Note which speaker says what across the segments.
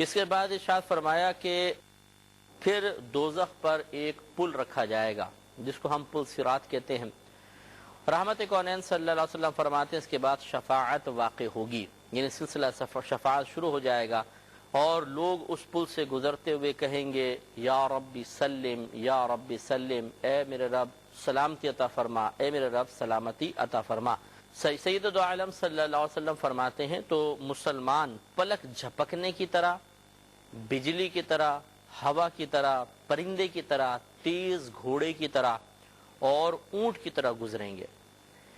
Speaker 1: اس کے بعد ارشاد فرمایا کہ پھر دوزخ پر ایک پل رکھا جائے گا جس کو ہم پل صراط کہتے ہیں۔ رحمت کونین صلی اللہ علیہ وسلم فرماتے ہیں اس کے بعد شفاعت واقع ہوگی، یعنی سلسلہ شفاعت شروع ہو جائے گا اور لوگ اس پل سے گزرتے ہوئے کہیں گے یا ربی سلم یا ربی سلم، اے میرے رب سلامتی عطا فرما، اے میرے رب سلامتی عطا فرما۔ سید دو عالم صلی اللہ علیہ وسلم فرماتے ہیں تو مسلمان پلک جھپکنے کی طرح، بجلی کی طرح، ہوا کی طرح، پرندے کی طرح، تیز گھوڑے کی طرح اور اونٹ کی طرح گزریں گے،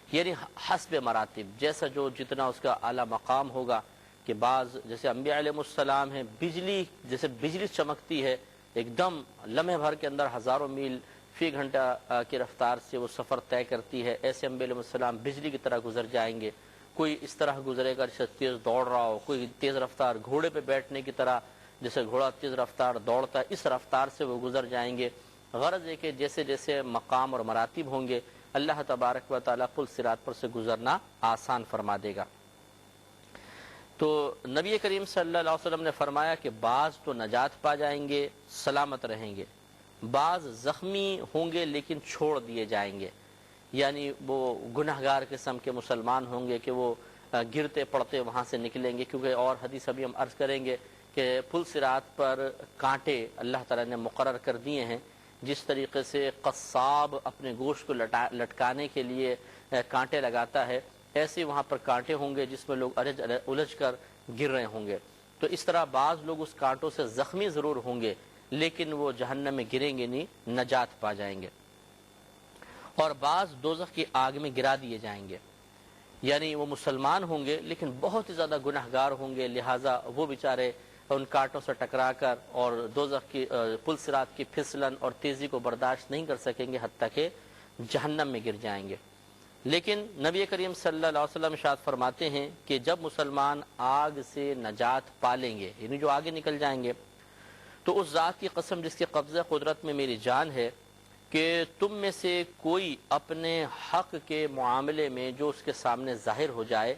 Speaker 1: یعنی حسب مراتب، جیسا جو جتنا اس کا اعلیٰ مقام ہوگا۔ کہ بعض جیسے انبیاء علیہ السلام ہیں، بجلی جیسے بجلی چمکتی ہے ایک دم لمحے بھر کے اندر ہزاروں میل فی گھنٹہ کی رفتار سے وہ سفر طے کرتی ہے، ایسے انبیاء علیہ السلام بجلی کی طرح گزر جائیں گے۔ کوئی اس طرح گزرے گا جیسے تیز دوڑ رہا ہو، کوئی تیز رفتار گھوڑے پہ بیٹھنے کی طرح جیسے گھوڑا تیز رفتار دوڑتا ہے اس رفتار سے وہ گزر جائیں گے۔ غرض ہے کہ جیسے جیسے مقام اور مراتب ہوں گے اللہ تبارک و تعالیٰ پل صراط پر سے گزرنا آسان فرما دے گا۔ تو نبی کریم صلی اللہ علیہ وسلم نے فرمایا کہ بعض تو نجات پا جائیں گے، سلامت رہیں گے، بعض زخمی ہوں گے لیکن چھوڑ دیے جائیں گے، یعنی وہ گناہگار قسم کے مسلمان ہوں گے کہ وہ گرتے پڑتے وہاں سے نکلیں گے، کیونکہ اور حدیث ابھی ہم عرض کریں گے کہ پل صراط پر کانٹے اللہ تعالیٰ نے مقرر کر دیے ہیں۔ جس طریقے سے قصاب اپنے گوشت کو لٹکانے کے لیے کانٹے لگاتا ہے، ایسے وہاں پر کانٹے ہوں گے جس میں لوگ الجھ کر گر رہے ہوں گے۔ تو اس طرح بعض لوگ اس کانٹوں سے زخمی ضرور ہوں گے لیکن وہ جہنم میں گریں گے نہیں، نجات پا جائیں گے، اور بعض دوزخ کی آگ میں گرا دیے جائیں گے، یعنی وہ مسلمان ہوں گے لیکن بہت ہی زیادہ گناہگار ہوں گے، لہٰذا وہ بیچارے ان کانٹوں سے ٹکرا کر اور دوزخ کی پل صراط کی پھسلن اور تیزی کو برداشت نہیں کر سکیں گے، حتیٰ کہ جہنم میں گر جائیں گے۔ لیکن نبی کریم صلی اللہ علیہ وسلم ارشاد فرماتے ہیں کہ جب مسلمان آگ سے نجات پالیں گے، یعنی جو آگے نکل جائیں گے، تو اس ذات کی قسم جس کے قبضہ قدرت میں میری جان ہے کہ تم میں سے کوئی اپنے حق کے معاملے میں جو اس کے سامنے ظاہر ہو جائے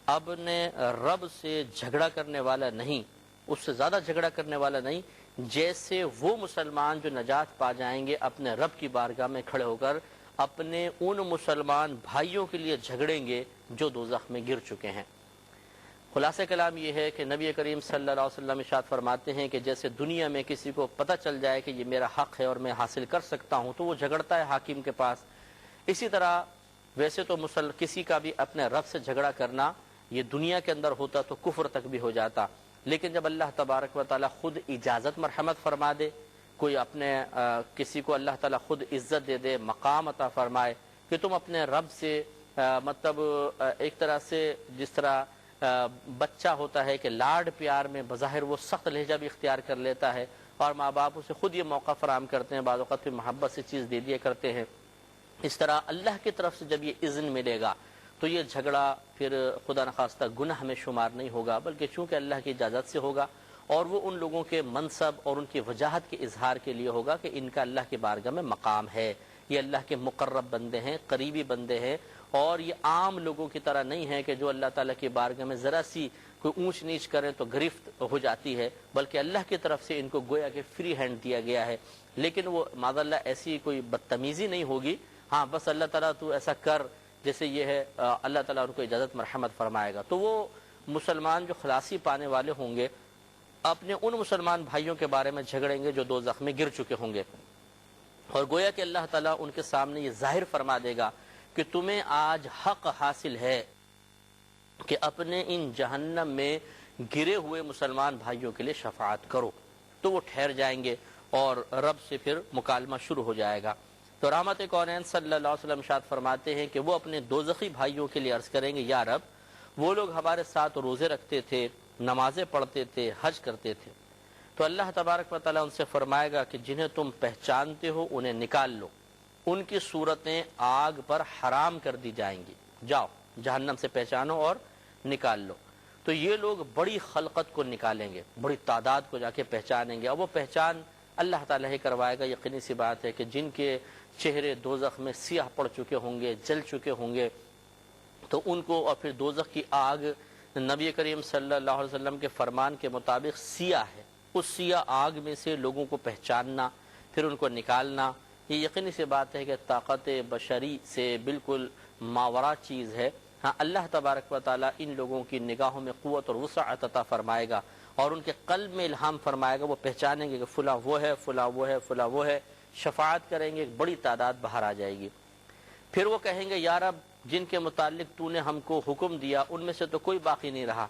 Speaker 1: اپنے رب سے جھگڑا کرنے والا نہیں، اس سے زیادہ جھگڑا کرنے والا نہیں، جیسے وہ مسلمان جو نجات پا جائیں گے اپنے رب کی بارگاہ میں کھڑے ہو کر اپنے ان مسلمان بھائیوں کے لیے جھگڑیں گے جو دوزخ میں گر چکے ہیں۔ خلاصہ کلام یہ ہے کہ نبی کریم صلی اللہ علیہ وسلم ارشاد فرماتے ہیں کہ جیسے دنیا میں کسی کو پتہ چل جائے کہ یہ میرا حق ہے اور میں حاصل کر سکتا ہوں تو وہ جھگڑتا ہے حاکم کے پاس، اسی طرح ویسے تو کسی کا بھی اپنے رب سے جھگڑا کرنا یہ دنیا کے اندر ہوتا تو کفر تک بھی ہو جاتا، لیکن جب اللہ تبارک و تعالیٰ خود اجازت مرحمت فرما دے، کوئی اپنے کسی کو اللہ تعالیٰ خود عزت دے دے، مقام عطا فرمائے کہ تم اپنے رب سے مطلب ایک طرح سے جس طرح بچہ ہوتا ہے کہ لاڈ پیار میں بظاہر وہ سخت لہجہ بھی اختیار کر لیتا ہے اور ماں باپ اسے خود یہ موقع فراہم کرتے ہیں، بعض اوقات پھر محبت سے چیز دے دیا کرتے ہیں، اس طرح اللہ کی طرف سے جب یہ اذن ملے گا تو یہ جھگڑا پھر خدا نخواستہ گناہ میں شمار نہیں ہوگا، بلکہ چونکہ اللہ کی اجازت سے ہوگا اور وہ ان لوگوں کے منصب اور ان کی وجاہت کے اظہار کے لیے ہوگا کہ ان کا اللہ کی بارگاہ میں مقام ہے، یہ اللہ کے مقرب بندے ہیں، قریبی بندے ہیں، اور یہ عام لوگوں کی طرح نہیں ہے کہ جو اللہ تعالیٰ کی بارگاہ میں ذرا سی کوئی اونچ نیچ کرے تو گرفت ہو جاتی ہے، بلکہ اللہ کی طرف سے ان کو گویا کہ فری ہینڈ دیا گیا ہے، لیکن وہ معاذ اللہ ایسی کوئی بدتمیزی نہیں ہوگی، ہاں بس اللہ تعالیٰ تو ایسا کر جیسے یہ ہے، اللہ تعالیٰ ان کو اجازت مرحمت فرمائے گا۔ تو وہ مسلمان جو خلاصی پانے والے ہوں گے اپنے ان مسلمان بھائیوں کے بارے میں جھگڑیں گے جو دوزخ میں گر چکے ہوں گے، اور گویا کہ اللہ تعالیٰ ان کے سامنے یہ ظاہر فرما دے گا کہ تمہیں آج حق حاصل ہے کہ اپنے ان جہنم میں گرے ہوئے مسلمان بھائیوں کے لیے شفاعت کرو، تو وہ ٹھہر جائیں گے اور رب سے پھر مکالمہ شروع ہو جائے گا۔ تو رحمت کونین صلی اللہ علیہ وسلم ارشاد فرماتے ہیں کہ وہ اپنے دوزخی بھائیوں کے لیے عرض کریں گے یا رب وہ لوگ ہمارے ساتھ روزے رکھتے تھے، نمازیں پڑھتے تھے، حج کرتے تھے، تو اللہ تبارک و تعالیٰ ان سے فرمائے گا کہ جنہیں تم پہچانتے ہو انہیں نکال لو، ان کی صورتیں آگ پر حرام کر دی جائیں گی، جاؤ جہنم سے پہچانو اور نکال لو۔ تو یہ لوگ بڑی خلقت کو نکالیں گے، بڑی تعداد کو جا کے پہچانیں گے، اور وہ پہچان اللہ تعالیٰ ہی کروائے گا۔ یقینی سی بات ہے کہ جن کے چہرے دوزخ میں سیاہ پڑ چکے ہوں گے، جل چکے ہوں گے، تو ان کو اور پھر دوزخ کی آگ نبی کریم صلی اللہ علیہ وسلم کے فرمان کے مطابق سیاہ ہے، اس سیاہ آگ میں سے لوگوں کو پہچاننا، پھر ان کو نکالنا، یہ یقینی سی بات ہے کہ طاقت بشری سے بالکل ماورا چیز ہے۔ ہاں اللہ تبارک و تعالیٰ ان لوگوں کی نگاہوں میں قوت اور وسعت عطا فرمائے گا اور ان کے قلب میں الہام فرمائے گا، وہ پہچانیں گے کہ فلاں وہ ہے، فلاں وہ ہے، فلاں وہ ہے، شفاعت کریں گے، ایک بڑی تعداد باہر آ جائے گی۔ پھر وہ کہیں گے یا رب جن کے متعلق تو نے ہم کو حکم دیا ان میں سے تو کوئی باقی نہیں رہا،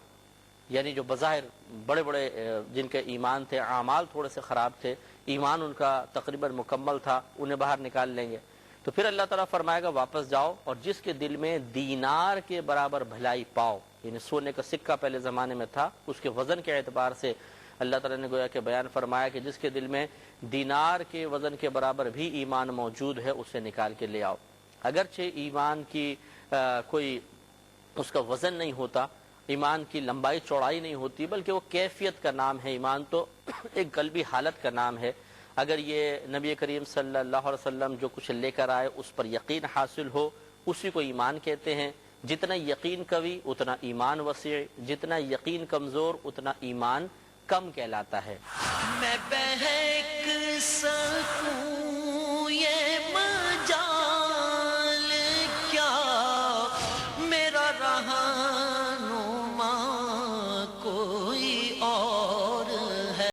Speaker 1: یعنی جو بظاہر بڑے بڑے جن کے ایمان تھے، اعمال تھوڑے سے خراب تھے، ایمان ان کا تقریباً مکمل تھا، انہیں باہر نکال لیں گے۔ تو پھر اللہ تعالیٰ فرمائے گا واپس جاؤ اور جس کے دل میں دینار کے برابر بھلائی پاؤ، یعنی سونے کا سکہ پہلے زمانے میں تھا، اس کے وزن کے اعتبار سے اللہ تعالیٰ نے گویا کہ بیان فرمایا کہ جس کے دل میں دینار کے وزن کے برابر بھی ایمان موجود ہے اسے نکال کے لے آؤ۔ اگرچہ ایمان کی کوئی اس کا وزن نہیں ہوتا، ایمان کی لمبائی چوڑائی نہیں ہوتی، بلکہ وہ کیفیت کا نام ہے، ایمان تو ایک قلبی حالت کا نام ہے۔ اگر یہ نبی کریم صلی اللہ علیہ وسلم جو کچھ لے کر آئے اس پر یقین حاصل ہو، اسی کو ایمان کہتے ہیں۔ جتنا یقین قوی اتنا ایمان وسیع، جتنا یقین کمزور اتنا ایمان کم کہلاتا ہے۔
Speaker 2: میں بہک سکوں